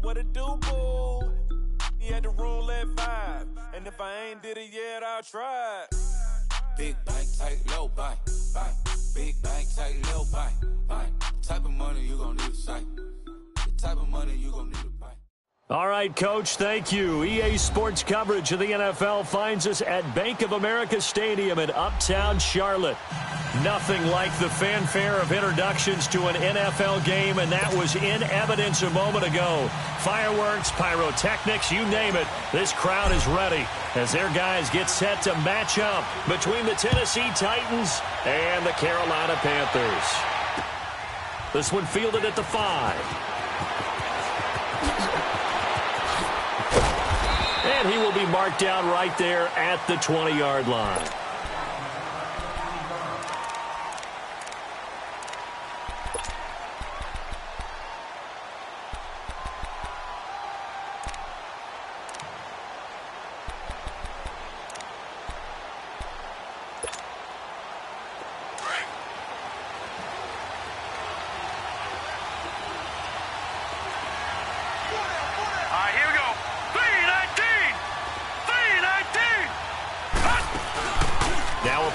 What it do, boo? He had the roulette vibe, and if I ain't did it yet, I'll try. Big bank, tight, low bank, bank. Big bank, tight, low bank, bank. Type of money you gon' need a sight. The type of money you gon' need a bank. All right, Coach, thank you. EA Sports coverage of the NFL finds us at Bank of America Stadium in Uptown Charlotte. Nothing like the fanfare of introductions to an NFL game, and that was in evidence a moment ago. Fireworks, pyrotechnics, you name it. This crowd is ready as their guys get set to match up between the Tennessee Titans and the Carolina Panthers. This one fielded at the 5. And he will be marked down right there at the 20-yard line.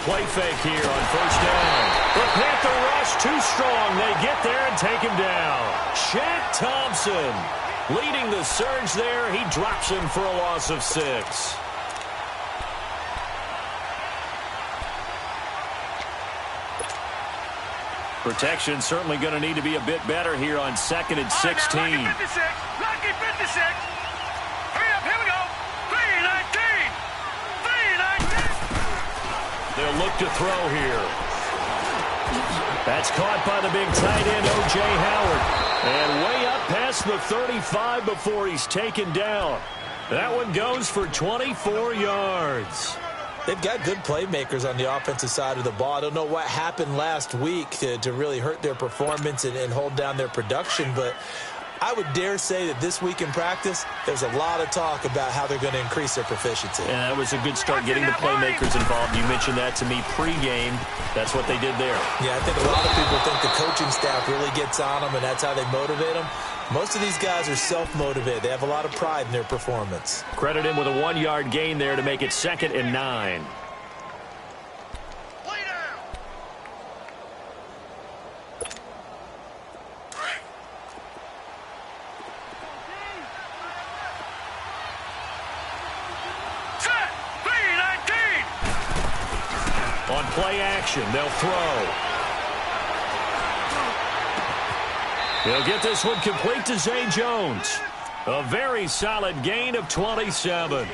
Play fake here on first down. The Panther rush too strong. They get there and take him down. Shaq Thompson leading the surge there. He drops him for a loss of 6. Protection certainly going to need to be a bit better here on 2nd and 16. Lucky 56. Lucky 56. Hurry up. Here we go. 3-19. 3-19. They'll look to throw here. That's caught by the big tight end, O.J. Howard. And way up past the 35 before he's taken down. That one goes for 24 yards. They've got good playmakers on the offensive side of the ball. I don't know what happened last week to really hurt their performance and hold down their production, but I would dare say that this week in practice, there's a lot of talk about how they're going to increase their proficiency. And that was a good start getting the playmakers involved. You mentioned that to me pregame. That's what they did there. Yeah, I think a lot of people think the coaching staff really gets on them, and that's how they motivate them. Most of these guys are self-motivated. They have a lot of pride in their performance. Credit him with a 1-yard gain there to make it 2nd and 9. On play action, they'll throw. He'll get this one complete to Zay Jones. A very solid gain of 27.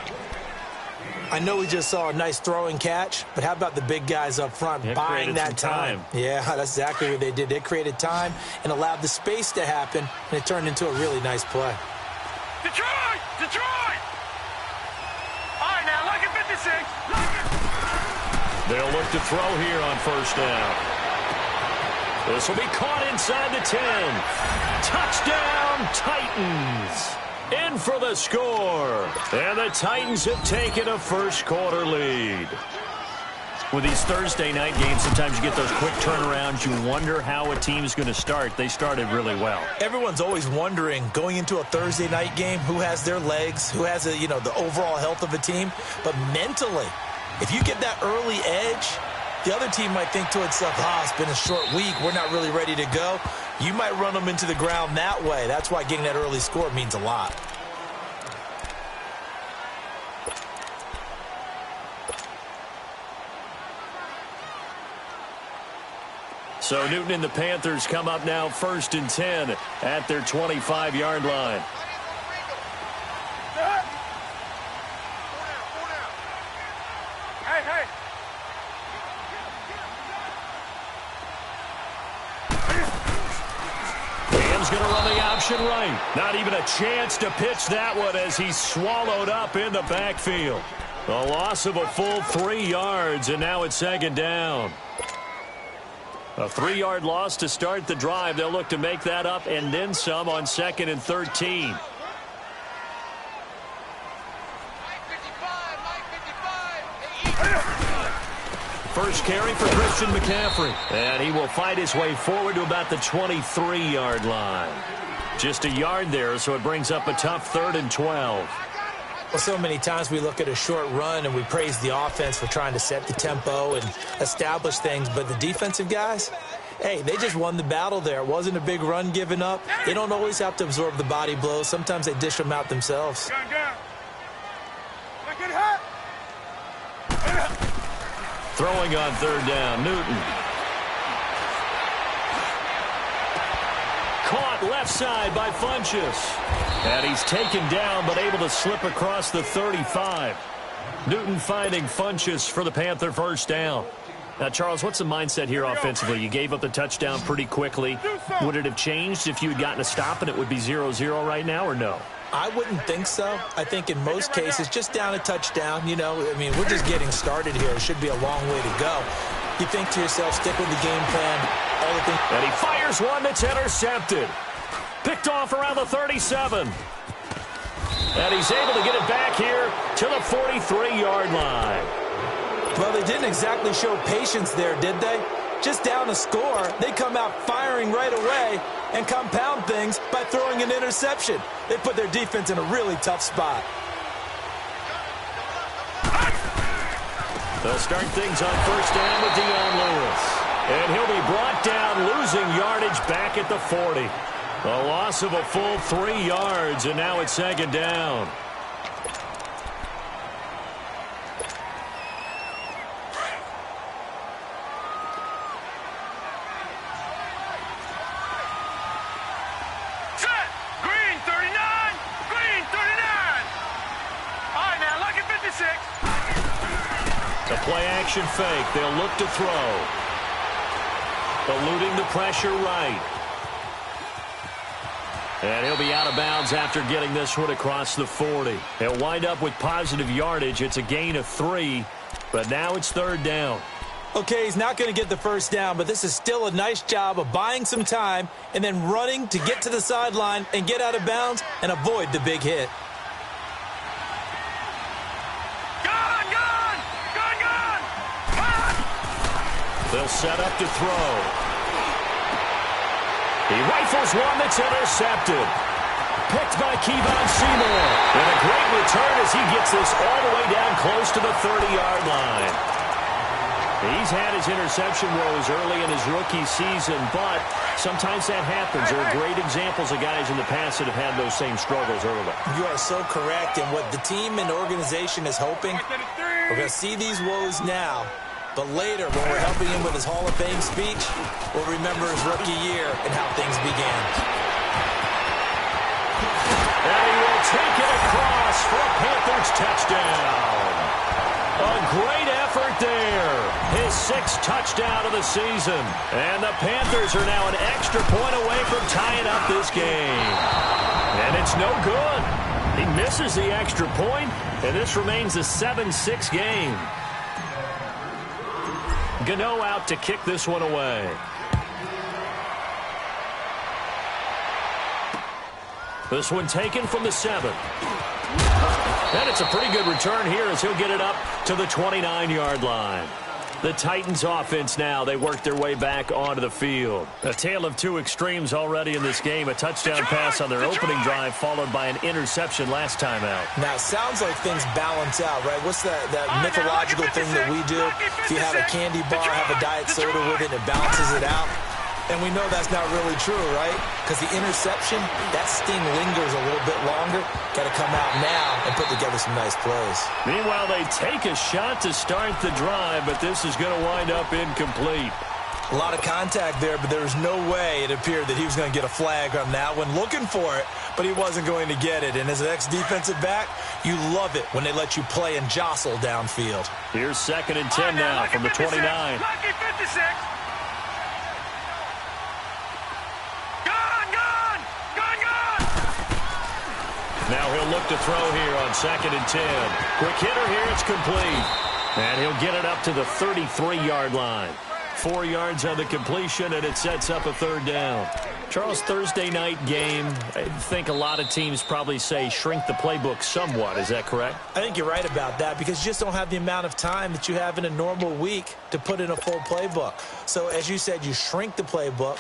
I know we just saw a nice throwing catch, but how about the big guys up front buying that time? Yeah, that's exactly what they did. They created time and allowed the space to happen, and it turned into a really nice play. Detroit! Detroit! All right, now, look at 56. They'll look to throw here on first down. This will be caught inside the 10. Touchdown, Titans. In for the score. And the Titans have taken a first-quarter lead. With these Thursday night games, sometimes you get those quick turnarounds. You wonder how a team is going to start. They started really well. Everyone's always wondering, going into a Thursday night game, who has their legs, who has the overall health of a team. But mentally, if you get that early edge, the other team might think to itself, it's been a short week. We're not really ready to go. You might run them into the ground that way. That's why getting that early score means a lot. So Newton and the Panthers come up now 1st and 10 at their 25-yard line. Going to run the option right. Not even a chance to pitch that one as he's swallowed up in the backfield. A loss of a full 3 yards, and now it's 2nd down. A 3-yard loss to start the drive. They'll look to make that up and then some on 2nd and 13. First carry for Christian McCaffrey. And he will fight his way forward to about the 23-yard line. Just a yard there, so it brings up a tough 3rd and 12. Well, so many times we look at a short run and we praise the offense for trying to set the tempo and establish things, but the defensive guys, hey, they just won the battle there. It wasn't a big run given up. They don't always have to absorb the body blows. Sometimes they dish them out themselves. Throwing on 3rd down, Newton. Caught left side by Funchess. And he's taken down but able to slip across the 35. Newton finding Funchess for the Panther first down. Now, Charles, what's the mindset here offensively? You gave up the touchdown pretty quickly. Would it have changed if you had gotten a stop and it would be 0-0 right now, or no? I wouldn't think so. I think in most cases, just down a touchdown, you know, I mean, we're just getting started here. It should be a long way to go. You think to yourself, stick with the game plan. All the things. And he fires one that's intercepted. Picked off around the 37. And he's able to get it back here to the 43-yard line. Well, they didn't exactly show patience there, did they? Just down a score, they come out firing right away and compound things by throwing an interception. They put their defense in a really tough spot. They'll start things on first down with Dion Lewis. And he'll be brought down, losing yardage back at the 40. A loss of a full 3 yards, and now it's 2nd down. Set! Green 39! Green 39! All right, now, look at 56. The play-action fake. They'll look to throw. Eluding the pressure right. And he'll be out of bounds after getting this one across the 40. He'll wind up with positive yardage. It's a gain of 3, but now it's 3rd down. Okay, he's not going to get the first down, but this is still a nice job of buying some time and then running to get to the sideline and get out of bounds and avoid the big hit. They'll set up to throw. He rifles one that's intercepted. Picked by Kevon Seymour. And a great return as he gets this all the way down close to the 30-yard line. He's had his interception woes early in his rookie season, but sometimes that happens. There are great examples of guys in the past that have had those same struggles early. You are so correct. And what the team and organization is hoping, we're going to see these woes now. But later, when we're helping him with his Hall of Fame speech, we'll remember his rookie year and how things began. And he will take it across for a Panthers touchdown. A great effort there. His 6th touchdown of the season. And the Panthers are now an extra point away from tying up this game. And it's no good. He misses the extra point, and this remains a 7-6 game. Gano out to kick this one away. This one taken from the 7. And it's a pretty good return here as he'll get it up to the 29-yard line. The Titans offense now, they work their way back onto the field. A tale of two extremes already in this game. A touchdown pass on their opening drive followed by an interception last time out. Now, it sounds like things balance out, right? What's that mythological thing that we do? If you have a candy bar, have a diet soda with it, it balances it out. And we know that's not really true, right? Because the interception, that sting lingers a little bit longer. Got to come out now and put together some nice plays. Meanwhile, they take a shot to start the drive, but this is going to wind up incomplete. A lot of contact there, but there was no way it appeared that he was going to get a flag on that one. Looking for it, but he wasn't going to get it. And as an ex-defensive back, you love it when they let you play and jostle downfield. Here's 2nd and 10 now from the 29. Lucky 56. Now he'll look to throw here on 2nd and 10. Quick hitter here, it's complete. And he'll get it up to the 33-yard line. 4 yards on the completion, and it sets up a 3rd down. Charles, Thursday night game, I think a lot of teams probably say shrink the playbook somewhat. Is that correct? I think you're right about that because you just don't have the amount of time that you have in a normal week to put in a full playbook. So as you said, you shrink the playbook.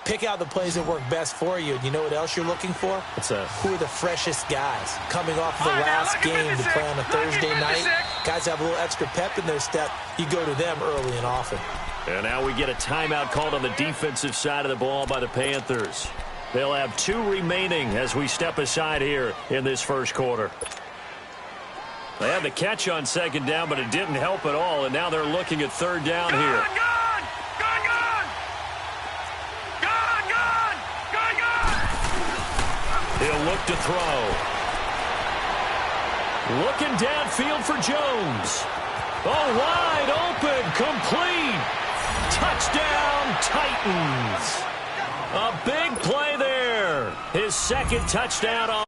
Pick out the plays that work best for you. And you know what else you're looking for? What's that? Who are the freshest guys coming off the last game to play on a Thursday night? Guys have a little extra pep in their step. You go to them early and often. And now we get a timeout called on the defensive side of the ball by the Panthers. They'll have 2 remaining as we step aside here in this first quarter. They had the catch on second down, but it didn't help at all, and now they're looking at third down here. He'll look to throw. Looking downfield for Jones. Oh, wide open, complete. Touchdown, Titans. A big play there. His second touchdown on.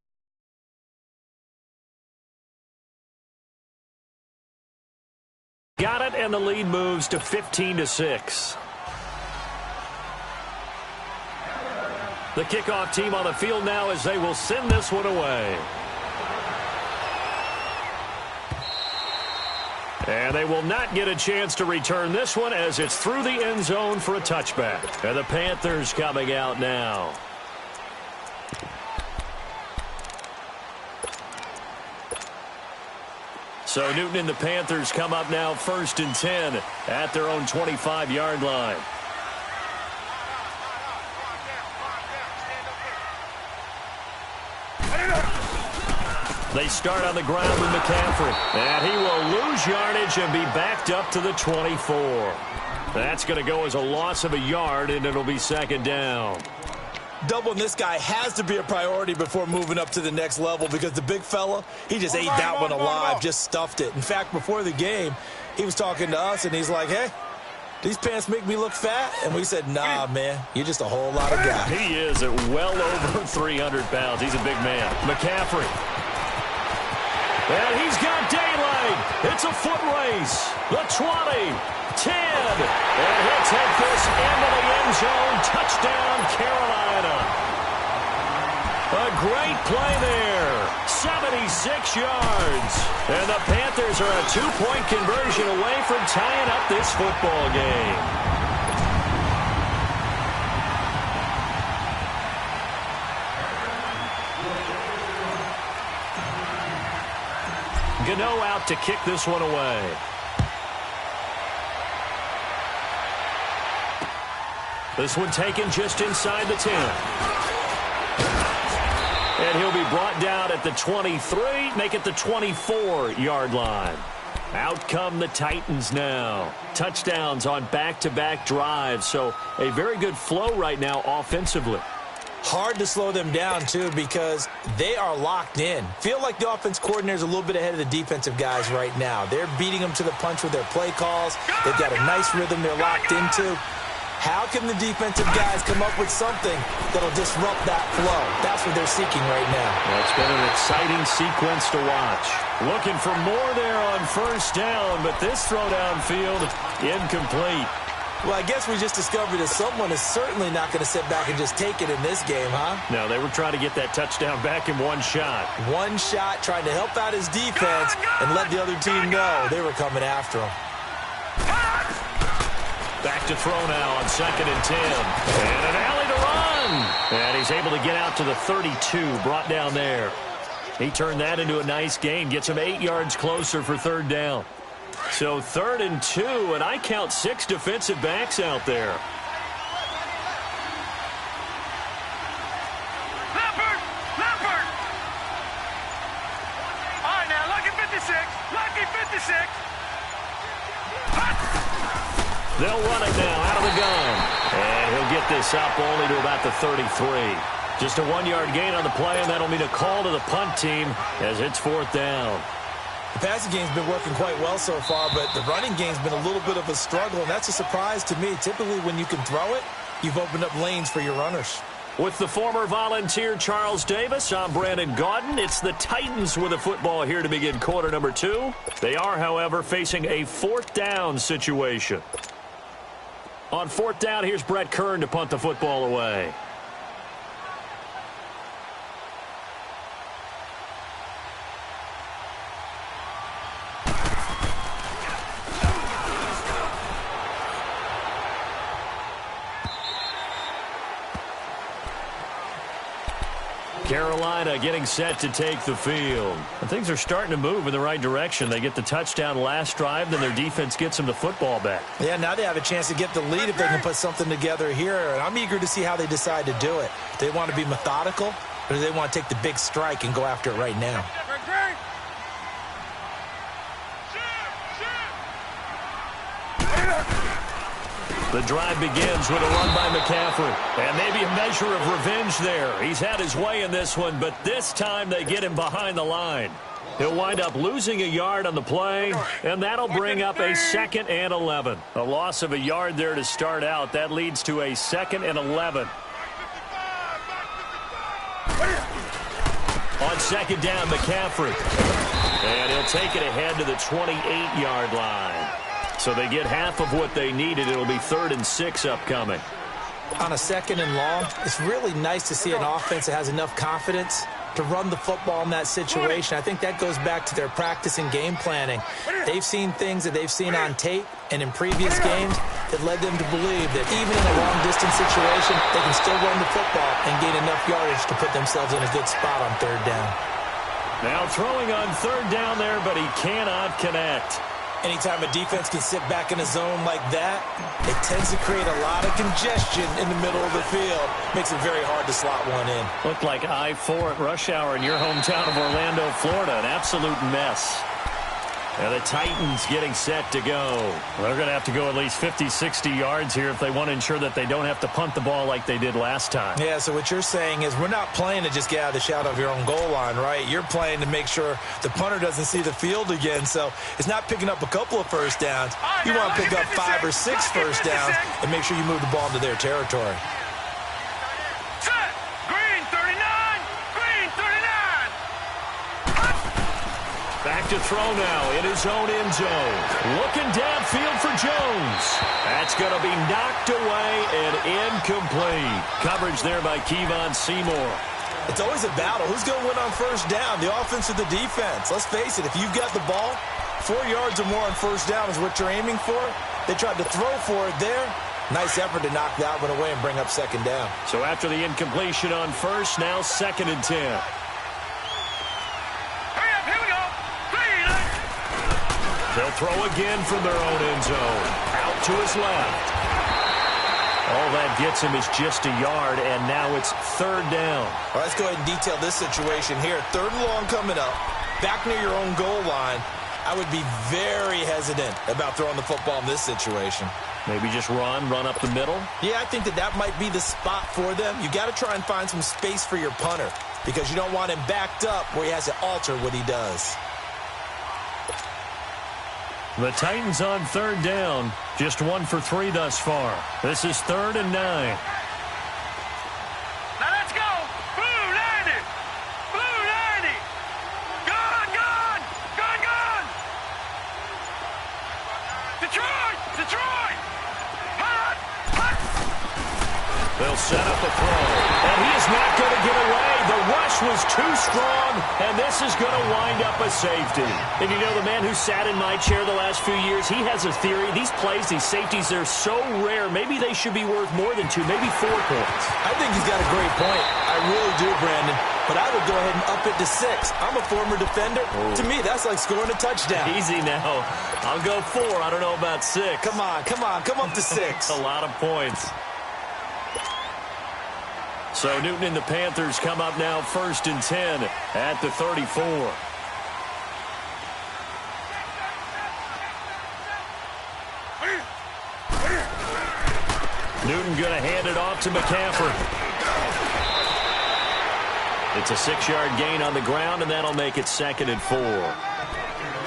Got it, and the lead moves to 15-6. The kickoff team on the field now as they will send this one away. And they will not get a chance to return this one as it's through the end zone for a touchback. And the Panthers coming out now. So Newton and the Panthers come up now 1st and 10 at their own 25-yard line. They start on the ground with McCaffrey. And he will lose yardage and be backed up to the 24. That's going to go as a loss of a yard, and it'll be second down. Doubling this guy has to be a priority before moving up to the next level because the big fella, he just ate that one alive, just stuffed it. In fact, before the game, he was talking to us, and he's like, hey, these pants make me look fat? And we said, nah, man, you're just a whole lot of guy. He is at well over 300 pounds. He's a big man. McCaffrey. And he's got daylight. It's a foot race. The 20, 10. And he'll take this into the end zone. Touchdown, Carolina. A great play there. 76 yards. And the Panthers are a 2-point conversion away from tying up this football game. Gano out to kick this one away. This one taken just inside the 10. And he'll be brought down at the 23, make it the 24-yard line. Out come the Titans now. Touchdowns on back-to-back drives, so a very good flow right now offensively. Hard to slow them down, too, because they are locked in. Feel like the offense coordinator is a little bit ahead of the defensive guys right now. They're beating them to the punch with their play calls. They've got a nice rhythm they're locked into. How can the defensive guys come up with something that'll disrupt that flow? That's what they're seeking right now. Well, it's been an exciting sequence to watch. Looking for more there on first down, but this throw downfield incomplete. Well, I guess we just discovered that someone is certainly not going to sit back and just take it in this game, huh? No, they were trying to get that touchdown back in one shot. One shot, trying to help out his defense and let the other team know they were coming after him. Back to throw now on 2nd and 10. And an alley to run. And he's able to get out to the 32, brought down there. He turned that into a nice gain, gets him 8 yards closer for third down. So 3rd and 2, and I count 6 defensive backs out there. Leopard! All right, now, lucky 56. They'll run it now out of the gun. And he'll get this up only to about the 33. Just a 1-yard gain on the play, and that'll mean a call to the punt team as it's 4th down. The passing game's been working quite well so far, but the running game's been a little bit of a struggle, and that's a surprise to me. Typically, when you can throw it, you've opened up lanes for your runners. With the former Volunteer Charles Davis, I'm Brandon Gaudin. It's the Titans with the football here to begin quarter number 2. They are, however, facing a 4th down situation. On 4th down, here's Brett Kern to punt the football away. Carolina getting set to take the field. And things are starting to move in the right direction. They get the touchdown last drive, then their defense gets them the football back. Yeah, now they have a chance to get the lead if they can put something together here. And I'm eager to see how they decide to do it. Do they want to be methodical, or do they want to take the big strike and go after it right now? The drive begins with a run by McCaffrey. And maybe a measure of revenge there. He's had his way in this one, but this time they get him behind the line. He'll wind up losing a yard on the play, and that'll bring up a 2nd and 11. A loss of a yard there to start out. That leads to a 2nd and 11. On 2nd down, McCaffrey. And he'll take it ahead to the 28-yard line. So they get half of what they needed. It'll be 3rd and 6 upcoming. On a 2nd and long, it's really nice to see an offense that has enough confidence to run the football in that situation. I think that goes back to their practice and game planning. They've seen things that they've seen on tape and in previous games that led them to believe that even in a long-distance situation, they can still run the football and gain enough yardage to put themselves in a good spot on 3rd down. Now throwing on 3rd down there, but he cannot connect. Anytime a defense can sit back in a zone like that, it tends to create a lot of congestion in the middle of the field. Makes it very hard to slot one in. Looked like I-4 at rush hour in your hometown of Orlando, Florida. An absolute mess. And the Titans getting set to go. They're going to have to go at least 50, 60 yards here if they want to ensure that they don't have to punt the ball like they did last time. Yeah, so what you're saying is we're not playing to just get out of the shadow of your own goal line, right? You're playing to make sure the punter doesn't see the field again. So it's not picking up a couple of first downs. You want to pick up 5 or 6 first downs and make sure you move the ball into their territory. Back to throw now in his own end zone. Looking downfield for Jones. That's going to be knocked away and incomplete. Coverage there by Kevon Seymour. It's always a battle. Who's going to win on first down, the offense or the defense? Let's face it, if you've got the ball, 4 yards or more on first down is what you're aiming for. They tried to throw for it there. Nice effort to knock that one away and bring up 2nd down. So after the incompletion on first, now 2nd and 10. They'll throw again from their own end zone. Out to his left. All that gets him is just a yard, and now it's 3rd down. All right, let's go ahead and detail this situation here. 3rd and long coming up. Back near your own goal line. I would be very hesitant about throwing the football in this situation. Maybe just run up the middle? Yeah, I think that might be the spot for them. You got to try and find some space for your punter because you don't want him backed up where he has to alter what he does. The Titans on 3rd down. Just 1 for 3 thus far. This is 3rd and 9. Now let's go. Blue 90. Blue 90. Gone. Detroit. Hot. They'll set up a throw. And he is not going to get away. The rush was too strong, and this is going to wind up a safety. And you know, the man who sat in my chair the last few years, he has a theory. These plays, these safeties, they're so rare. Maybe they should be worth more than 2, maybe 4 points. I think he's got a great point. I really do, Brandon. But I would go ahead and up it to 6. I'm a former defender. To me, that's like scoring a touchdown. Easy now. I'll go 4. I don't know about 6. Come on. Come up to 6. A lot of points. So Newton and the Panthers come up now 1st and 10 at the 34. Newton going to hand it off to McCaffrey. It's a 6-yard gain on the ground, and that'll make it 2nd and 4.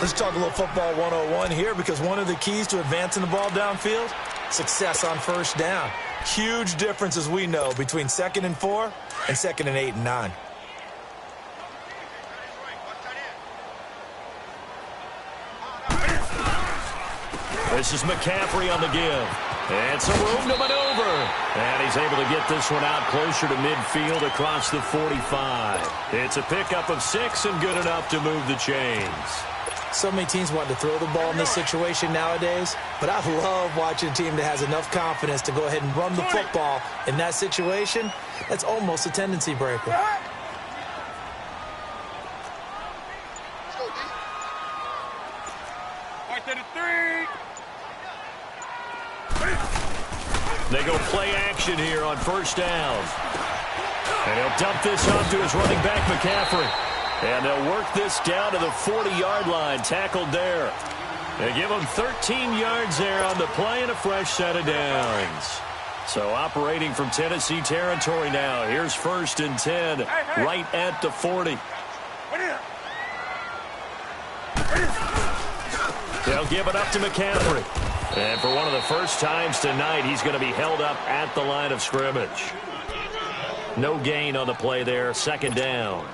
Let's talk a little football 101 here because one of the keys to advancing the ball downfield, success on first down. Huge difference, as we know, between 2nd and 4 and 2nd and 8 and 9. This is McCaffrey on the give. And some room to maneuver. And he's able to get this one out closer to midfield across the 45. It's a pickup of 6 and good enough to move the chains. So many teams want to throw the ball in this situation nowadays, but I love watching a team that has enough confidence to go ahead and run the football in that situation. That's almost a tendency breaker. Right there to 3. They go play action here on first down. And he'll dump this off to his running back, McCaffrey. And they'll work this down to the 40-yard line, tackled there. They give him 13 yards there on the play and a fresh set of downs. So operating from Tennessee territory now. Here's 1st and 10, right at the 40. They'll give it up to McCaffrey. And for one of the first times tonight, he's going to be held up at the line of scrimmage. No gain on the play there, 2nd down.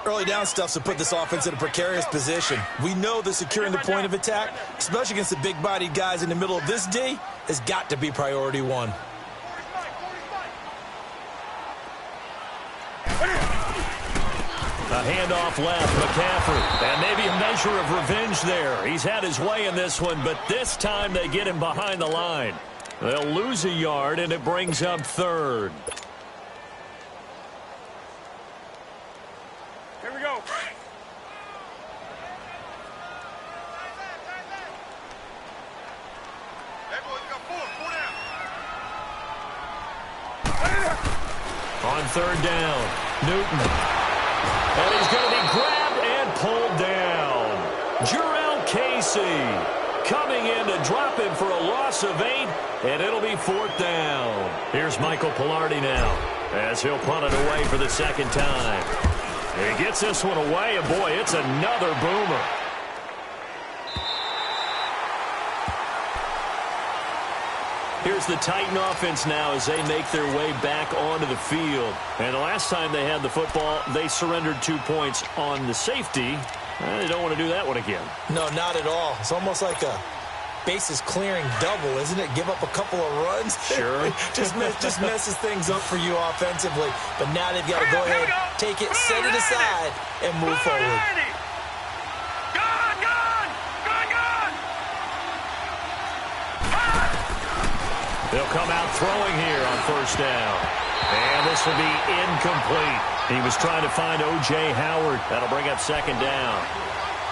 Early down stuff's to put this offense in a precarious position. We know that securing the point of attack, especially against the big-bodied guys in the middle of this D, has got to be priority 1. A handoff left, McCaffrey. And maybe a measure of revenge there. He's had his way in this one, but this time they get him behind the line. They'll lose a yard, and it brings up 3rd. Here we go. Hey, boys, got 4 down. On 3rd down, Newton. And he's going to be grabbed and pulled down. Jarrell Casey coming in to drop him for a loss of 8, and it'll be 4th down. Here's Michael Pilardi now as he'll punt it away for the 2nd time. He gets this one away, and boy, it's another boomer. Here's the Titan offense now as they make their way back onto the field. And the last time they had the football, they surrendered 2 points on the safety. They don't want to do that one again. No, not at all. It's almost like a bases clearing double, isn't it? Give up a couple of runs. Sure. just messes things up for you offensively. But now they've got to go ahead, take it, set it aside, and move forward. They'll come out throwing here on 1st down. And this will be incomplete. He was trying to find O.J. Howard. That'll bring up 2nd down.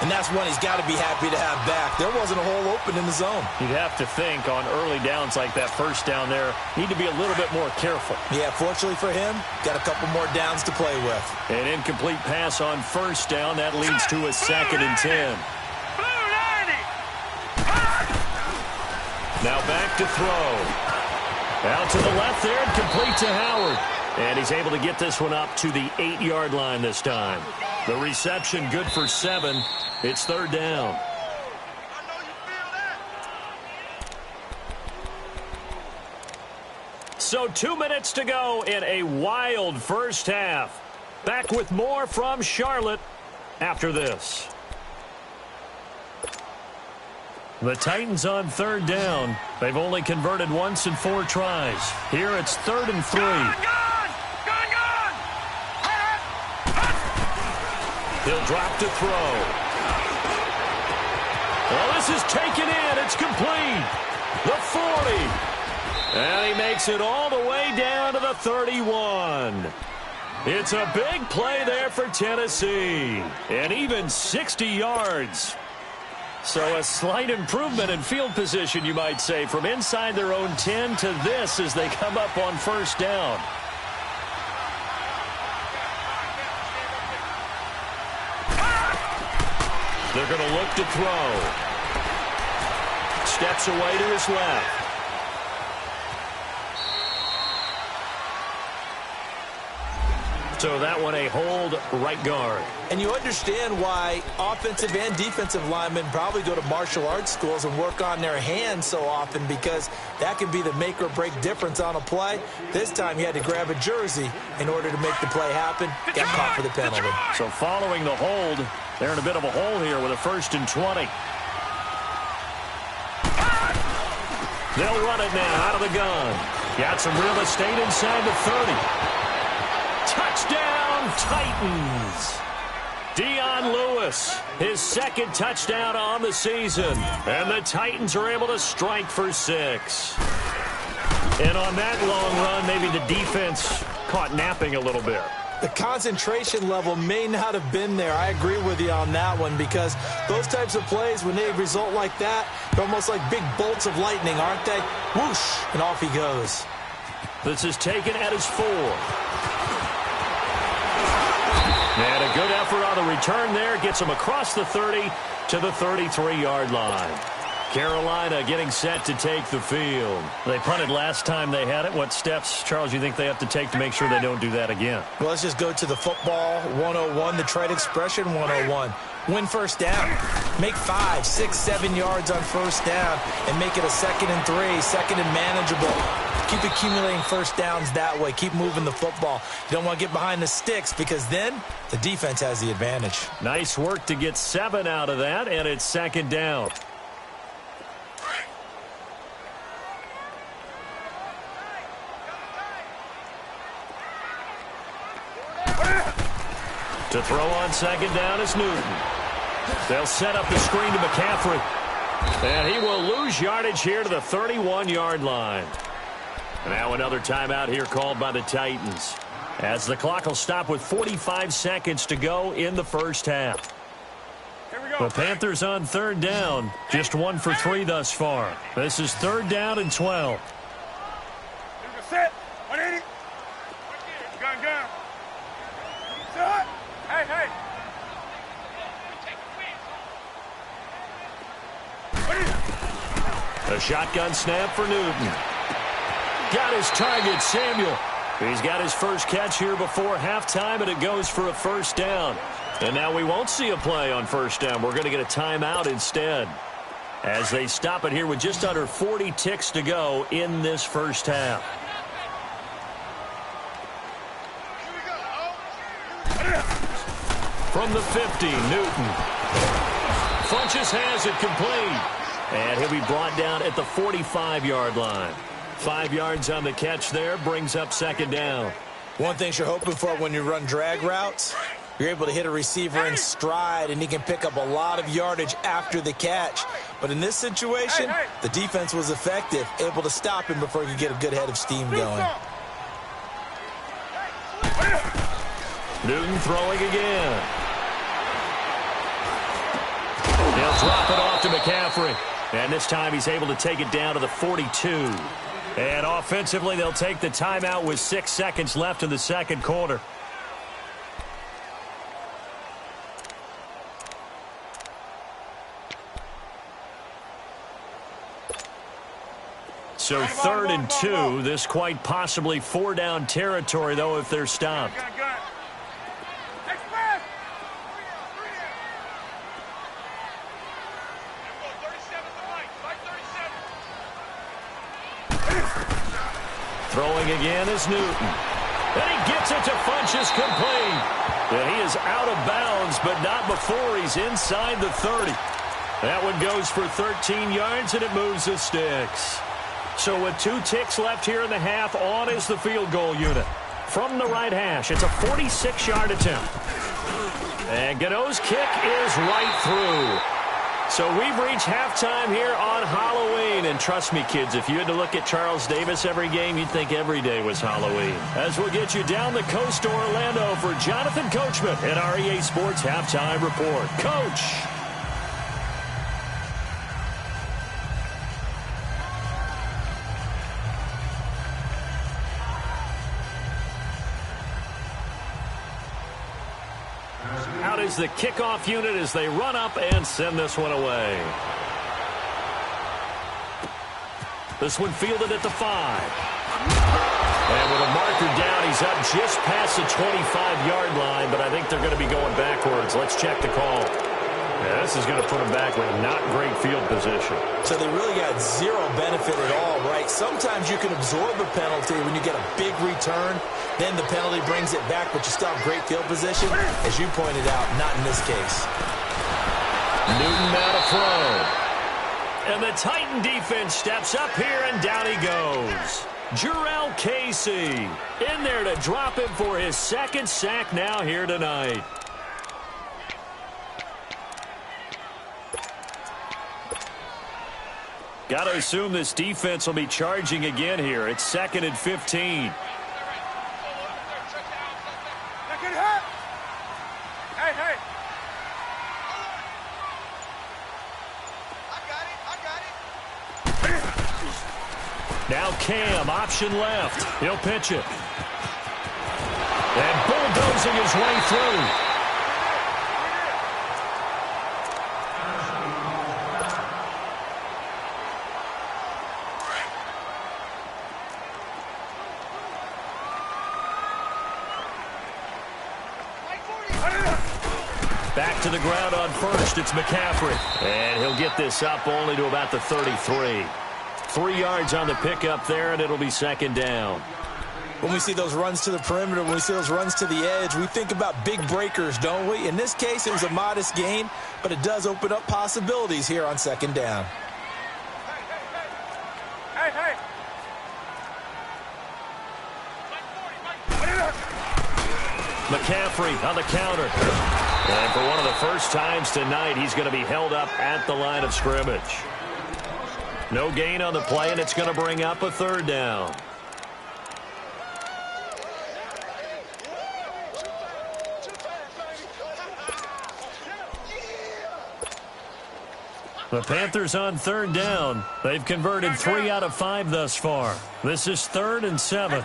And that's one he's got to be happy to have back. There wasn't a hole open in the zone. You'd have to think on early downs like that 1st down there, need to be a little bit more careful. Yeah, fortunately for him, got a couple more downs to play with. An incomplete pass on 1st down. That leads to a 2nd and 10. Now back to throw. Out to the left there and complete to Howard. And he's able to get this one up to the 8-yard line this time. The reception good for 7. It's 3rd down. So 2 minutes to go in a wild first half. Back with more from Charlotte after this. The Titans on 3rd down. They've only converted once in 4 tries. Here it's 3rd and 3. He'll drop to throw. Well, this is taken in. It's complete. The 40. And he makes it all the way down to the 31. It's a big play there for Tennessee. And even 60 yards. So a slight improvement in field position, you might say, from inside their own 10 to this as they come up on 1st down. They're going to look to throw. Steps away to his left. So that one a hold right guard. And you understand why offensive and defensive linemen probably go to martial arts schools and work on their hands so often, because that can be the make or break difference on a play. This time he had to grab a jersey in order to make the play happen. Got caught for the penalty. So following the hold, they're in a bit of a hole here with a 1st and 20. They'll run it now out of the gun. Got some real estate inside the 30. Touchdown, Titans. Dion Lewis, his 2nd touchdown on the season. And the Titans are able to strike for 6. And on that long run, maybe the defense caught napping a little bit. the concentration level may not have been there. I agree with you on that one, because those types of plays, when they result like that, they're almost like big bolts of lightning, aren't they? Whoosh, and off he goes. This is taken at his 4. And a good effort on the return there. Gets him across the 30 to the 33-yard line. Carolina getting set to take the field. They punted last time they had it. What steps, Charles, you think they have to take to make sure they don't do that again? Well, let's just go to the football 101, the trade expression 101. Win first down. Make 5, 6, 7 yards on first down and make it a 2nd and 3, 2nd and manageable. Keep accumulating first downs that way. Keep moving the football. You don't want to get behind the sticks, because then the defense has the advantage. Nice work to get 7 out of that, and it's 2nd down. To throw on 2nd down is Newton. They'll set up the screen to McCaffrey. And he will lose yardage here to the 31-yard line. Now another timeout here called by the Titans, as the clock will stop with 45 seconds to go in the first half. The Panthers on 3rd down, just 1 for 3 thus far. This is 3rd down and 12. Set. 180. Gun. Set. Hey. A shotgun snap for Newton. Got his target, Samuel. He's got his first catch here before halftime, and it goes for a first down. And now we won't see a play on first down. We're going to get a timeout instead, as they stop it here with just under 40 ticks to go in this first half. From the 50, Newton. Funches has it complete. And he'll be brought down at the 45-yard line. 5 yards on the catch there, brings up 2nd down. One thing you're hoping for when you run drag routes, you're able to hit a receiver in stride, and he can pick up a lot of yardage after the catch. But in this situation, the defense was effective, able to stop him before he could get a good head of steam going. Newton throwing again. He'll drop it off to McCaffrey. And this time he's able to take it down to the 42. And offensively, they'll take the timeout with 6 seconds left in the second quarter. So 3rd and 2. This quite possibly 4-down territory, though, if they're stopped. Throwing again is Newton. And he gets it to Funches complete. And he is out of bounds, but not before he's inside the 30. That one goes for 13 yards, and it moves the sticks. So with 2 ticks left here in the half, on is the field goal unit. From the right hash, it's a 46-yard attempt. And Gano's kick is right through. So we've reached halftime here on Halloween. And trust me, kids, if you had to look at Charles Davis every game, you'd think every day was Halloween. As we'll get you down the coast to Orlando for Jonathan Coachman at our EA Sports Halftime Report. Coach. Out is the kickoff unit as they run up and send this one away. This one fielded at the 5. And with a marker down, he's up just past the 25-yard line, but I think they're going to be going backwards. Let's check the call. Yeah, this is going to put them back with not great field position. So they really got zero benefit at all, right? Sometimes you can absorb a penalty when you get a big return. Then the penalty brings it back, but you still have great field position. As you pointed out, not in this case. Newton out of throw. And the Titan defense steps up here, and down he goes. Jarrell Casey in there to drop him for his 2nd sack now here tonight. Got to assume this defense will be charging again here. It's 2nd and 15. Hey, hey. Now Cam, option left. He'll pitch it. And bulldozing his way through. Back to the ground on first. It's McCaffrey. And he'll get this up only to about the 33. 3 yards on the pickup there, and it'll be second down. When we see those runs to the perimeter, when we see those runs to the edge, we think about big breakers, don't we? In this case, it was a modest gain, but it does open up possibilities here on second down. Hey, hey. McCaffrey on the counter. And for one of the first times tonight, he's going to be held up at the line of scrimmage. No gain on the play, and it's going to bring up a third down. The Panthers on third down. They've converted 3 out of 5 thus far. This is 3rd and 7.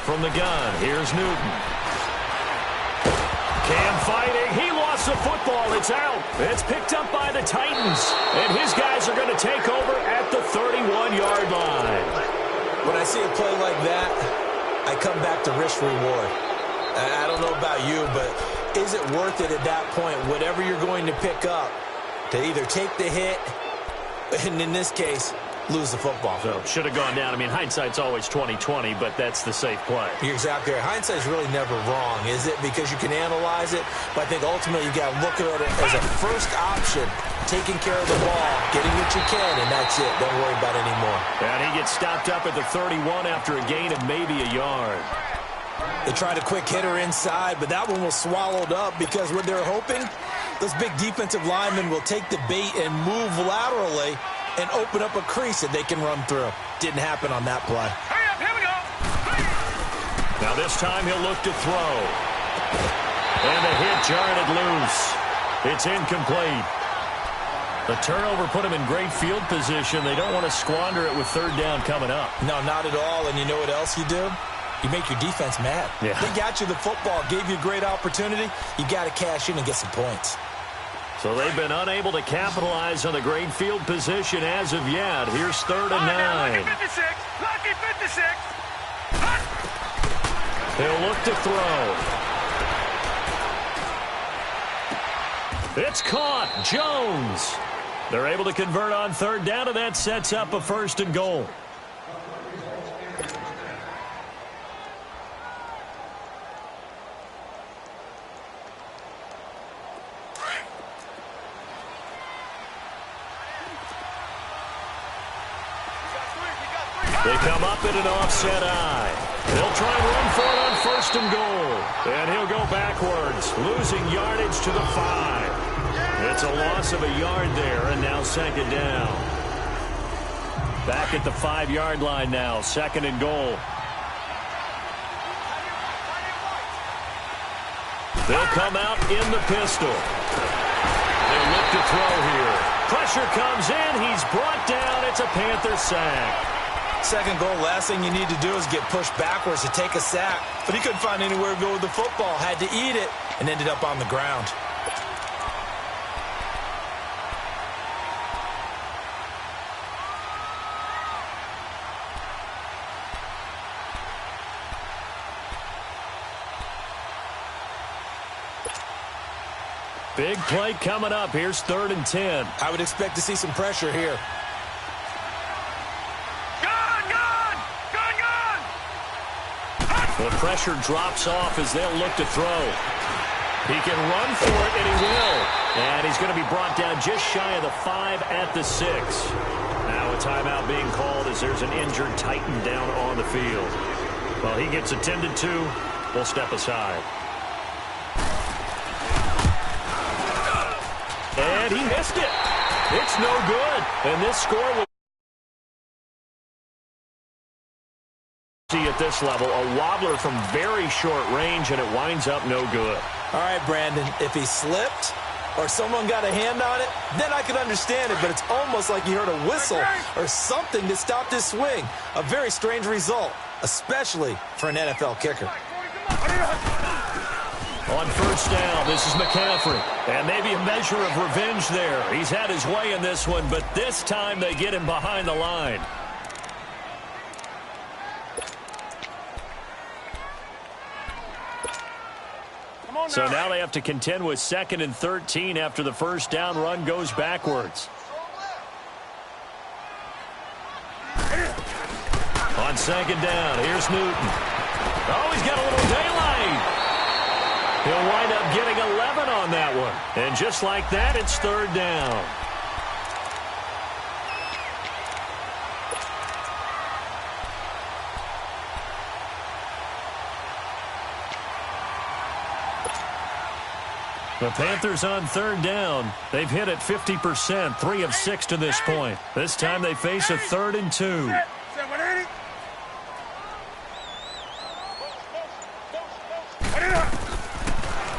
From the gun, here's Newton. Cam fighting. He lost the football. It's out. It's picked up by the Titans. And his guys are going to take over at the 31-yard line. When I see a play like that, I come back to risk reward. I don't know about you, but is it worth it at that point, whatever you're going to pick up, to either take the hit, and in this case, lose the football? So should have gone down. I mean, hindsight's always 20/20, but that's the safe play. You're exactly right. Hindsight's really never wrong, is it? Because you can analyze it, but I think ultimately you got to look at it as a first option, taking care of the ball, getting what you can, and that's it. Don't worry about it anymore. And he gets stopped up at the 31 after a gain of maybe a yard. They tried a quick hitter inside, but that one was swallowed up because what they're hoping, those big defensive linemen will take the bait and move laterally and open up a crease that they can run through. Didn't happen on that play. Hurry up, here we go. Now this time he'll look to throw. And the hit jarred it loose. It's incomplete. The turnover put him in great field position. They don't want to squander it with third down coming up. No, not at all. And you know what else you do? You make your defense mad. Yeah. They got you the football, gave you a great opportunity. You got to cash in and get some points. So they've been unable to capitalize on the great field position as of yet. Here's 3rd and 9. Lucky 56. Lucky 56. He'll look to throw. It's caught. Jones. They're able to convert on third down, and that sets up a 1st and goal. They come up in an offset eye. They'll try and run for it on 1st and goal. And he'll go backwards, losing yardage to the 5. It's a loss of a yard there, and now 2nd down. Back at the 5-yard line now, 2nd and goal. They'll come out in the pistol. They'll look to throw here. Pressure comes in. He's brought down. It's a Panther sack. 2nd goal, last thing you need to do is get pushed backwards to take a sack. But he couldn't find anywhere to go with the football. Had to eat it and ended up on the ground. Big play coming up. Here's 3rd and 10. I would expect to see some pressure here. The pressure drops off as they'll look to throw. He can run for it, and he will. And he's going to be brought down just shy of the 5 at the 6. Now a timeout being called as there's an injured Titan down on the field. Well, he gets attended to. We'll step aside. And he missed it. It's no good. And this score will see at this level a wobbler from very short range, and it winds up no good. All right, Brandon, if he slipped or someone got a hand on it, then I could understand it, but it's almost like you heard a whistle or something that stopped his swing. A very strange result, especially for an NFL kicker. On first down, this is McCaffrey. And maybe a measure of revenge there. He's had his way in this one, but this time they get him behind the line. So now they have to contend with 2nd and 13 after the first down run goes backwards. On 2nd down, here's Newton. Oh, he's got a little daylight. He'll wind up getting 11 on that one. And just like that, it's 3rd down. The Panthers on 3rd down. They've hit it 50%, 3 of 6 to this point. This time they face a 3rd and 2.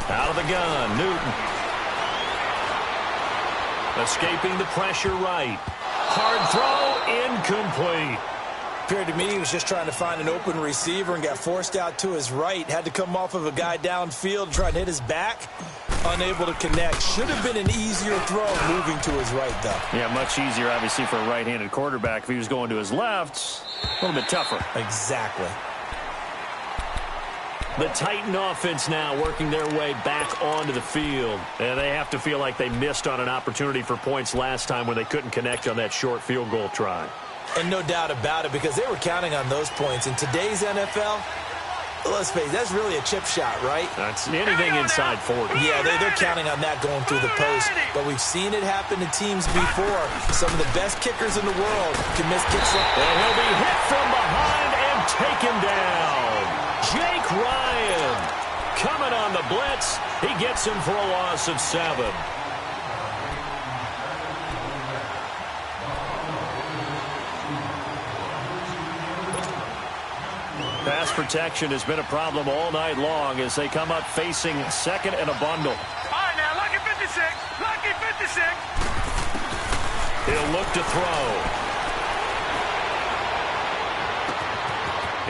Out of the gun, Newton. Escaping the pressure right. Hard throw, incomplete. Appeared to me he was just trying to find an open receiver and got forced out to his right. Had to come off of a guy downfield and try and hit his back. Unable to connect. Should have been an easier throw moving to his right, though. Yeah, much easier, obviously, for a right-handed quarterback. If he was going to his left, a little bit tougher. Exactly. The Titan offense now working their way back onto the field. And they have to feel like they missed on an opportunity for points last time when they couldn't connect on that short field goal try. And no doubt about it, because they were counting on those points. In today's NFL, let's face it, that's really a chip shot, right? That's anything inside 40. Yeah, they're counting on that going through the post. But we've seen it happen to teams before. Some of the best kickers in the world can miss kicks like that. And he'll be hit from behind and taken down. Jake Ryan coming on the blitz. He gets him for a loss of 7. Pass protection has been a problem all night long as they come up facing 2nd and a bundle. All right, now, lucky 56. Lucky 56. He'll look to throw.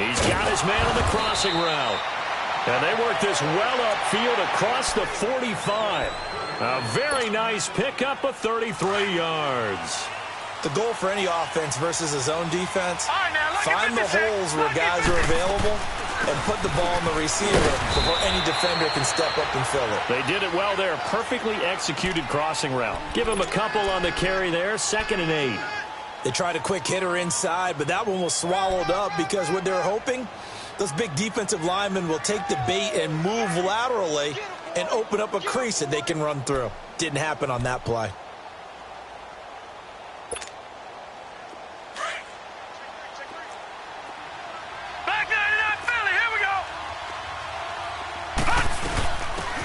He's got his man on the crossing route. And they work this well upfield across the 45. A very nice pickup of 33 yards. The goal for any offense versus a zone defense, find the 56, holes where guys are available and put the ball in the receiver before any defender can step up and fill it. They did it well there. Perfectly executed crossing route. Give him a couple on the carry there. 2nd and 8. They tried a quick hitter inside, but that one was swallowed up because what they're hoping, those big defensive linemen will take the bait and move laterally and open up a crease that they can run through. Didn't happen on that play.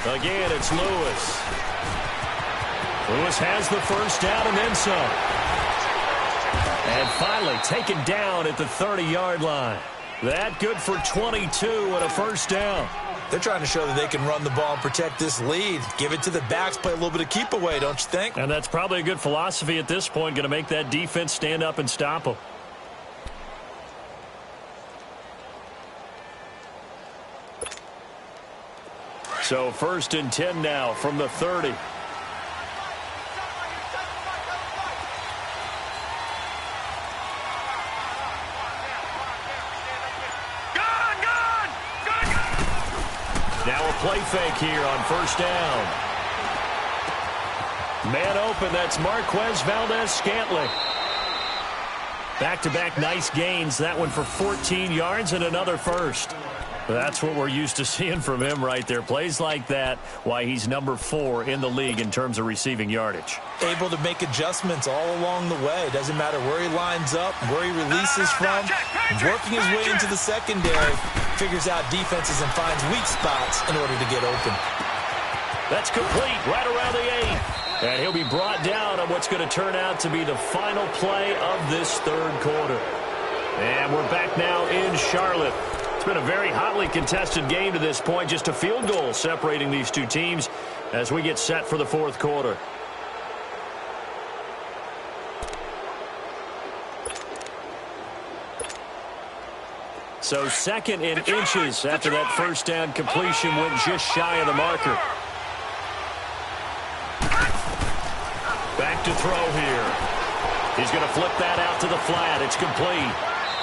Again, it's Lewis. Lewis has the first down and then some. And finally taken down at the 30-yard line. That good for 22 and a first down. They're trying to show that they can run the ball and protect this lead. Give it to the backs, play a little bit of keep away, don't you think? And that's probably a good philosophy at this point. Going to make that defense stand up and stop them. So 1st and 10 now from the 30. Now a play fake here on first down. Man open, that's Marquez Valdez-Scantling. Back-to-back nice gains. That one for 14 yards and another first. That's what we're used to seeing from him right there. Plays like that, why he's number 4 in the league in terms of receiving yardage. Able to make adjustments all along the way. Doesn't matter where he lines up, where he releases from. Working his way into the secondary. Figures out defenses and finds weak spots in order to get open. That's complete right around the 8. And he'll be brought down on what's going to turn out to be the final play of this third quarter. And we're back now in Charlotte. It's been a very hotly contested game to this point. Just a field goal separating these two teams as we get set for the fourth quarter. So second in inches after that first down completion went just shy of the marker. Back to throw here. He's going to flip that out to the flat. It's complete.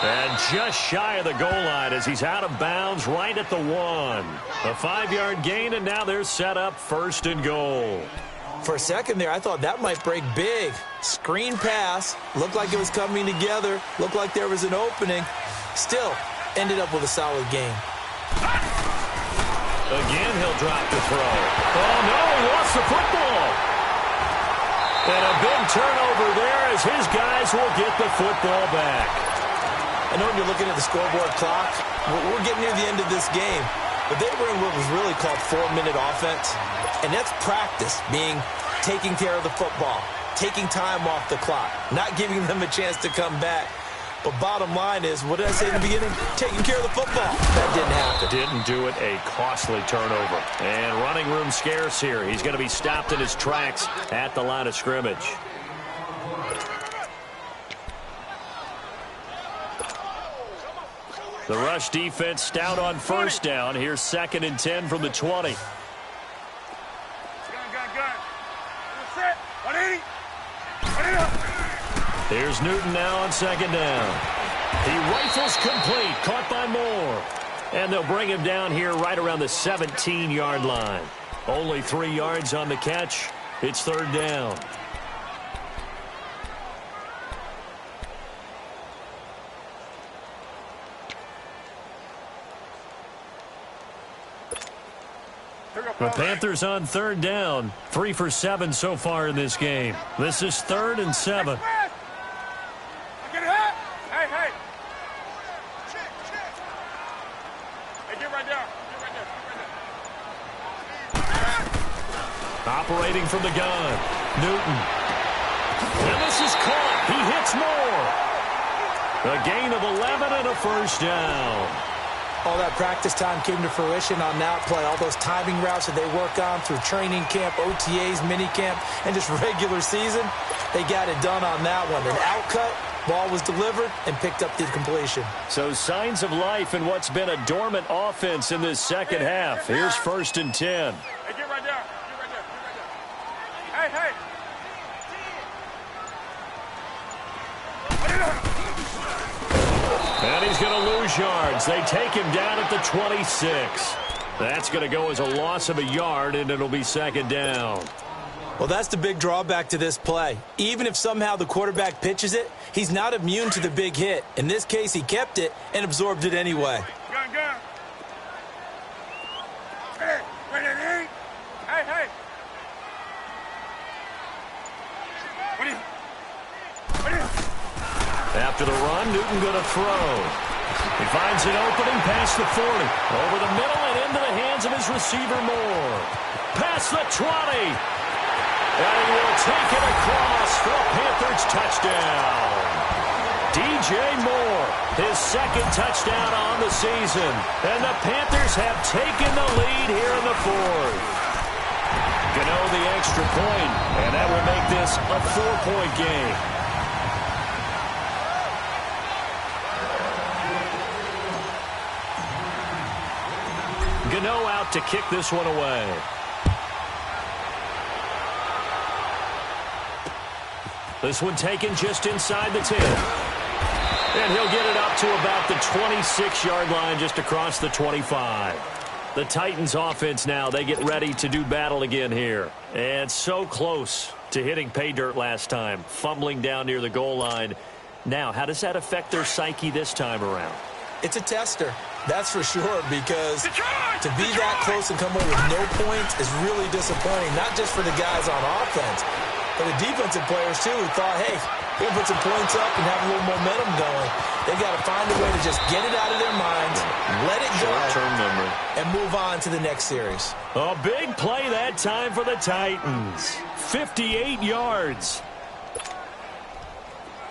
And just shy of the goal line as he's out of bounds right at the 1. A 5-yard gain, and now they're set up first and goal. For a second there, I thought that might break big. Screen pass. Looked like it was coming together. Looked like there was an opening. Still ended up with a solid game. Again, he'll drop the throw. Oh, no, he lost the football. And a big turnover there as his guys will get the football back. I know when you're looking at the scoreboard clock, we're getting near the end of this game, but they were in what was really called 4-minute offense, and that's practice, being taking care of the football, taking time off the clock, not giving them a chance to come back. But bottom line is, what did I say in the beginning? Taking care of the football. That didn't happen. Didn't do it. A costly turnover. And running room scarce here. He's going to be stopped in his tracks at the line of scrimmage. The rush defense stout on first down. Here's 2nd and 10 from the 20. Gun. Set. 180. 180. Here's Newton now on 2nd down. He rifles complete. Caught by Moore. And they'll bring him down here right around the 17-yard line. Only 3 yards on the catch. It's 3rd down. The Panthers on 3rd down. 3 for 7 so far in this game. This is 3rd and 7. Hey, get right there. Operating from the gun. Newton. And this is caught. He hits Moore. A gain of 11 and a first down. All that practice time came to fruition on that play. All those timing routes that they work on through training camp, OTAs, minicamp, and just regular season, they got it done on that one. An outcut, ball was delivered, and picked up the completion. So signs of life in what's been a dormant offense in this second half. Here's 1st and 10. Hey, get right there. Hey. And he's going to lose yards. They take him down at the 26. That's going to go as a loss of a yard, and it'll be 2nd down. Well, that's the big drawback to this play. Even if somehow the quarterback pitches it, he's not immune to the big hit. In this case, he kept it and absorbed it anyway. Gun. Hey. What are you? After the run, Newton going to throw. He finds an opening past the 40. Over the middle and into the hands of his receiver, Moore. Past the 20. And he will take it across for a Panthers touchdown. DJ Moore, his 2nd touchdown on the season. And the Panthers have taken the lead here in the 4th. Gano the extra point, and that will make this a 4-point game. Gano out to kick this one away. This one taken just inside the 10. And he'll get it up to about the 26-yard line, just across the 25. The Titans offense now, they get ready to do battle again here. And so close to hitting pay dirt last time, fumbling down near the goal line. Now, how does that affect their psyche this time around? It's a tester, that's for sure, because to be that close and come away with no points is really disappointing, not just for the guys on offense, for the defensive players, too, who thought, hey, we're going to put some points up and have a little momentum going. They've got to find a way to just get it out of their minds, let it go, short-term memory, and move on to the next series. A big play that time for the Titans. 58 yards.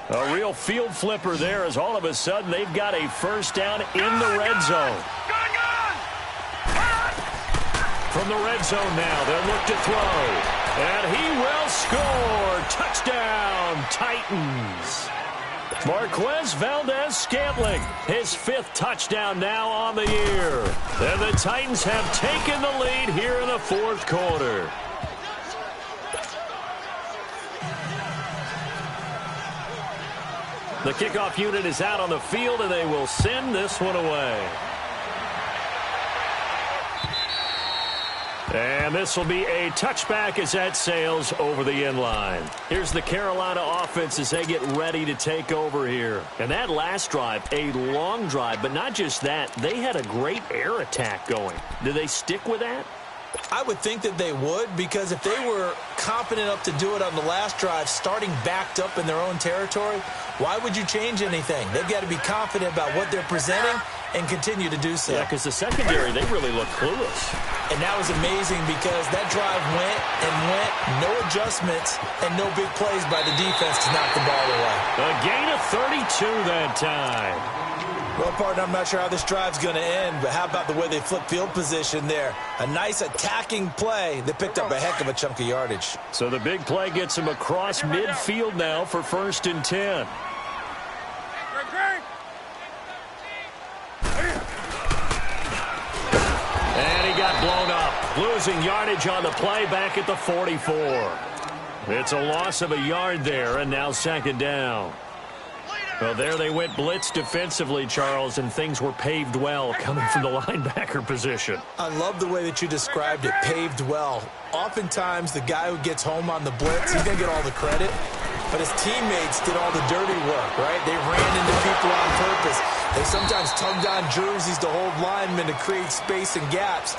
A real field flipper there as all of a sudden they've got a first down in the red zone. From the red zone now, they'll look to throw. And he will score. Touchdown, Titans. Marquez Valdez-Scantling, his 5th touchdown now on the year. And the Titans have taken the lead here in the 4th quarter. The kickoff unit is out on the field, and they will send this one away. And this will be a touchback as that sails over the end line. Here's the Carolina offense as they get ready to take over here. And that last drive, a long drive, but not just that, they had a great air attack going. Do they stick with that? I would think that they would, because if they were confident enough to do it on the last drive, starting backed up in their own territory, why would you change anything? They've got to be confident about what they're presenting and continue to do so. Yeah, because the secondary, they really look clueless. And that was amazing because that drive went and went, no adjustments, and no big plays by the defense to knock the ball away. A gain of 32 that time. Well, partner, I'm not sure how this drive's going to end, but how about the way they flip field position there? A nice attacking play that picked up a heck of a chunk of yardage. So the big play gets him across midfield now for 1st and 10. And he got blown up, losing yardage on the play back at the 44. It's a loss of a yard there, and now 2nd down. Well, there they went blitz defensively, Charles, and things were paved well coming from the linebacker position. I love the way that you described it, paved well. Oftentimes, the guy who gets home on the blitz, he's going to get all the credit, but his teammates did all the dirty work, right? They ran into people on purpose. They sometimes tugged on jerseys to hold linemen to create space and gaps,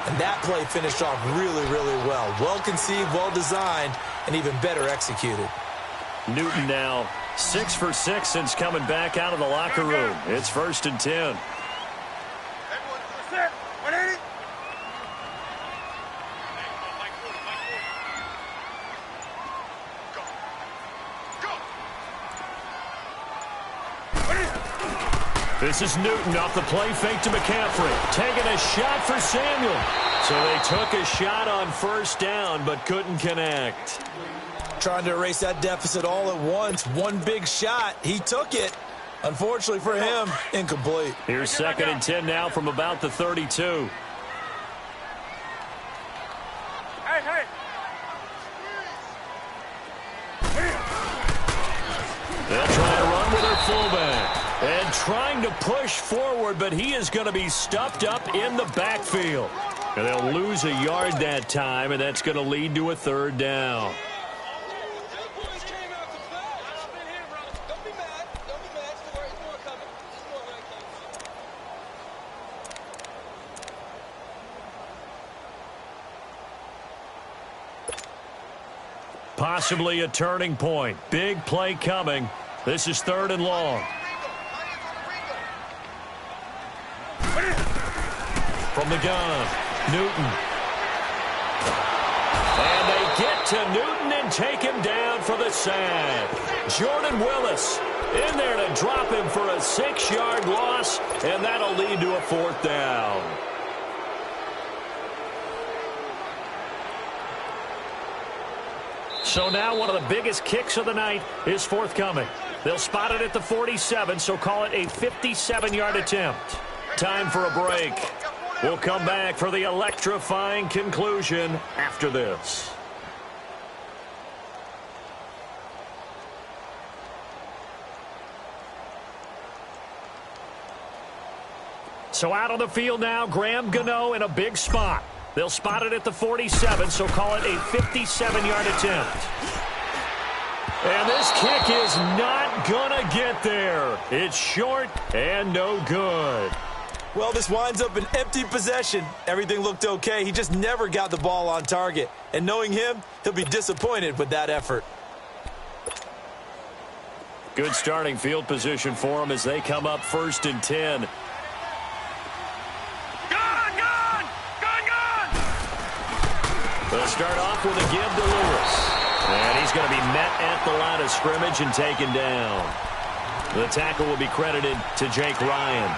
and that play finished off really, really well. Well conceived, well designed, and even better executed. Newton now 6 for 6 since coming back out of the locker room. It's 1st and 10. This is Newton off the play fake to McCaffrey. Taking a shot for Samuel. So they took a shot on 1st down but couldn't connect. Trying to erase that deficit all at once. One big shot. He took it. Unfortunately for him, incomplete. Here's 2nd and 10 now from about the 32. Hey. They'll try to run with their fullback. And trying to push forward, but he is going to be stuffed up in the backfield. And they'll lose a yard that time, and that's going to lead to a 3rd down. Possibly a turning point. Big play coming. This is 3rd and long. From the gun, Newton. And they get to Newton and take him down for the sack. Jordan Willis in there to drop him for a 6-yard loss, and that'll lead to a 4th down. So now one of the biggest kicks of the night is forthcoming. They'll spot it at the 47, so call it a 57-yard attempt. Time for a break. We'll come back for the electrifying conclusion after this. So out on the field now, Graham Gano in a big spot. They'll spot it at the 47, so call it a 57-yard attempt. And this kick is not going to get there. It's short and no good. Well, this winds up an empty possession. Everything looked okay. He just never got the ball on target. And knowing him, he'll be disappointed with that effort. Good starting field position for him as they come up 1st and 10. They'll start off with a give to Lewis. And he's going to be met at the line of scrimmage and taken down. The tackle will be credited to Jake Ryan.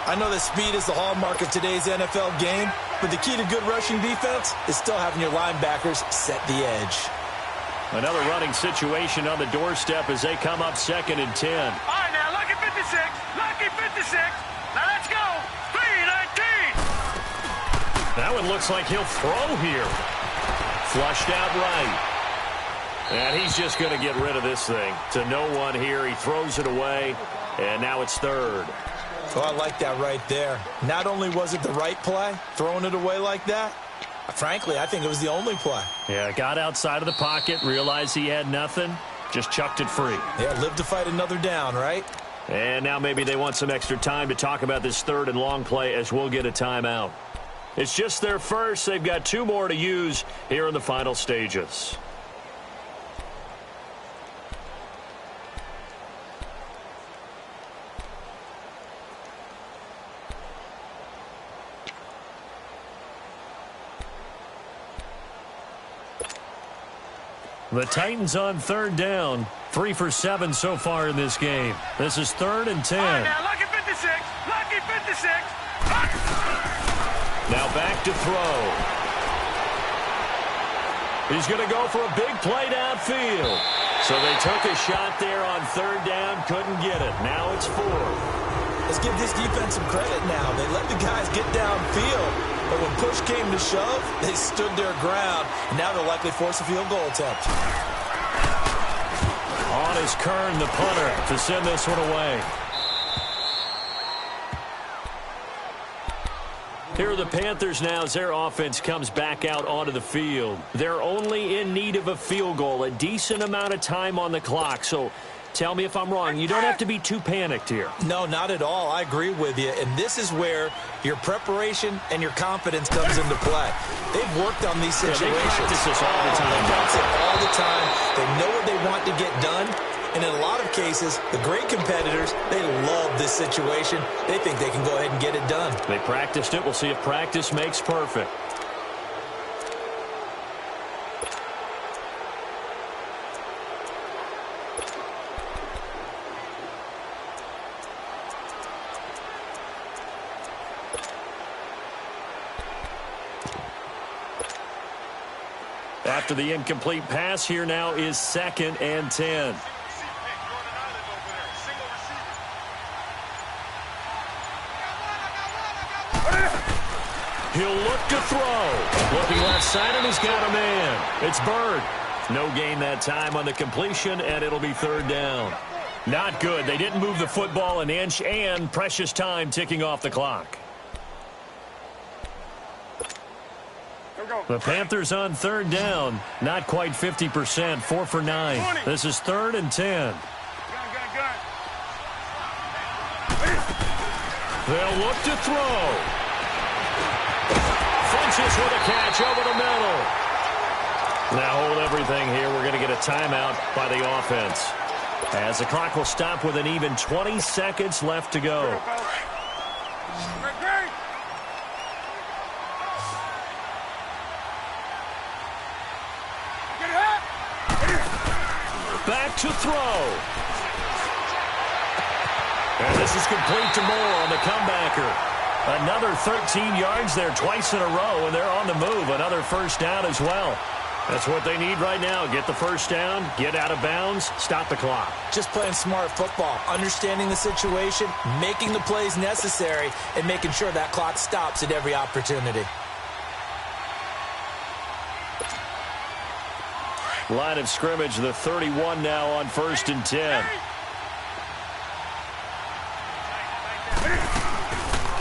I know that speed is the hallmark of today's NFL game, but the key to good rushing defense is still having your linebackers set the edge. Another running situation on the doorstep as they come up 2nd and 10. All right, now, lucky 56. Lucky 56. Now, let's go. 3-19. That one looks like he'll throw here. Flushed out right. And he's just going to get rid of this thing. To no one here. He throws it away. And now it's 3rd. Oh, I like that right there. Not only was it the right play, throwing it away like that, frankly, I think it was the only play. Yeah, got outside of the pocket, realized he had nothing, just chucked it free. Yeah, live to fight another down, right? And now maybe they want some extra time to talk about this 3rd and long play as we'll get a timeout. It's just their first. They've got 2 more to use here in the final stages. The Titans on 3rd down. 3 for 7 so far in this game. This is 3rd and 10. All right, now, lucky 56. Lucky 56. Now back to throw. He's going to go for a big play downfield. So they took a shot there on 3rd down, couldn't get it. Now it's 4th. Let's give this defense some credit now. They let the guys get downfield, but when push came to shove, they stood their ground. And now they'll likely force a field goal attempt. On is Kern, the punter, to send this one away. Here are the Panthers now as their offense comes back out onto the field. They're only in need of a field goal, a decent amount of time on the clock. So tell me if I'm wrong. You don't have to be too panicked here. No, not at all. I agree with you. And this is where your preparation and your confidence comes into play. They've worked on these situations. They practice this all the time. They practice it all the time. They know what they want to get done. And in a lot of cases, the great competitors, they love this situation. They think they can go ahead and get it done. They practiced it. We'll see if practice makes perfect. After the incomplete pass, here now is 2nd and 10. He'll look to throw. Looking left side, and he's got a man. It's Bird. No gain that time on the completion, and it'll be 3rd down. Not good. They didn't move the football an inch, and precious time ticking off the clock. The Panthers on 3rd down. Not quite 50%. 4 for 9. This is 3rd and 10. They'll look to throw. Funches with a catch over the middle. Now hold everything here. We're going to get a timeout by the offense, as the clock will stop with an even 20 seconds left to go. Back to throw. And this is complete to Moore on the comebacker. Another 13 yards there twice in a row, and they're on the move. Another 1st down as well. That's what they need right now. Get the 1st down, get out of bounds, stop the clock. Just playing smart football, understanding the situation, making the plays necessary, and making sure that clock stops at every opportunity. Line of scrimmage, the 31 now on 1st and 10.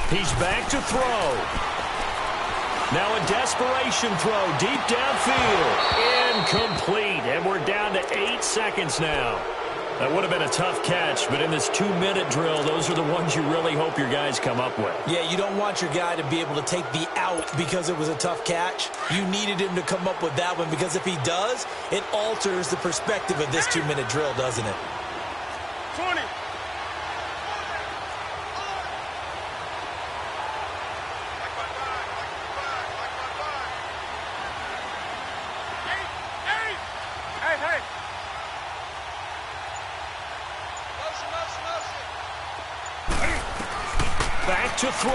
He's back to throw. Now a desperation throw deep downfield. Incomplete. And we're down to 8 seconds now. That would have been a tough catch, but in this 2-minute drill, those are the ones you really hope your guys come up with. Yeah, you don't want your guy to be able to take the out because it was a tough catch. You needed him to come up with that one because if he does, it alters the perspective of this 2-minute drill, doesn't it? 20. Hey. Back to throw.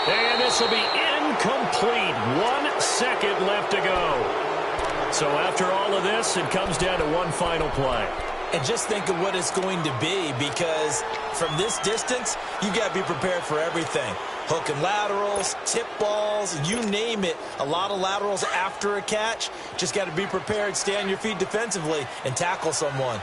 And this will be incomplete. 1 second left to go. So after all of this, it comes down to one final play. And just think of what it's going to be, because from this distance, you got to be prepared for everything. Hook and laterals, tip balls, you name it. A lot of laterals after a catch. Just got to be prepared, stay on your feet defensively, and tackle someone.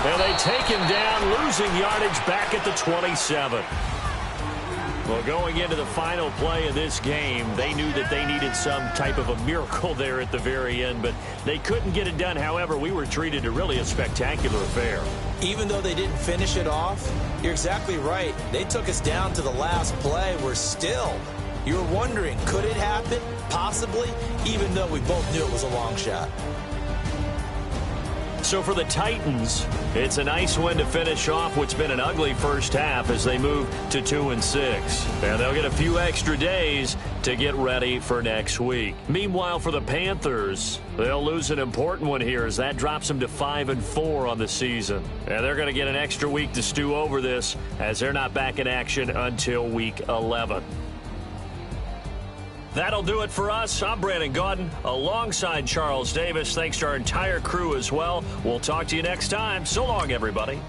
And they take him down, losing yardage back at the 27. Well, going into the final play of this game, they knew that they needed some type of a miracle there at the very end, but they couldn't get it done. However, we were treated to really a spectacular affair. Even though they didn't finish it off, you're exactly right. They took us down to the last play. We're still, you were wondering, could it happen? Possibly, even though we both knew it was a long shot. So for the Titans, it's a nice win to finish off what's been an ugly first half as they move to 2-6. And they'll get a few extra days to get ready for next week. Meanwhile, for the Panthers, they'll lose an important one here as that drops them to 5-4 on the season. And they're going to get an extra week to stew over this as they're not back in action until week 11. That'll do it for us. I'm Brandon Gaudin alongside Charles Davis. Thanks to our entire crew as well. We'll talk to you next time. So long, everybody.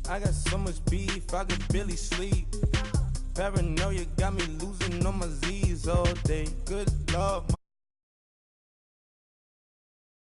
I got so much beef, I could barely sleep. Paranoia got me losing on my Z's all day. Good Lord.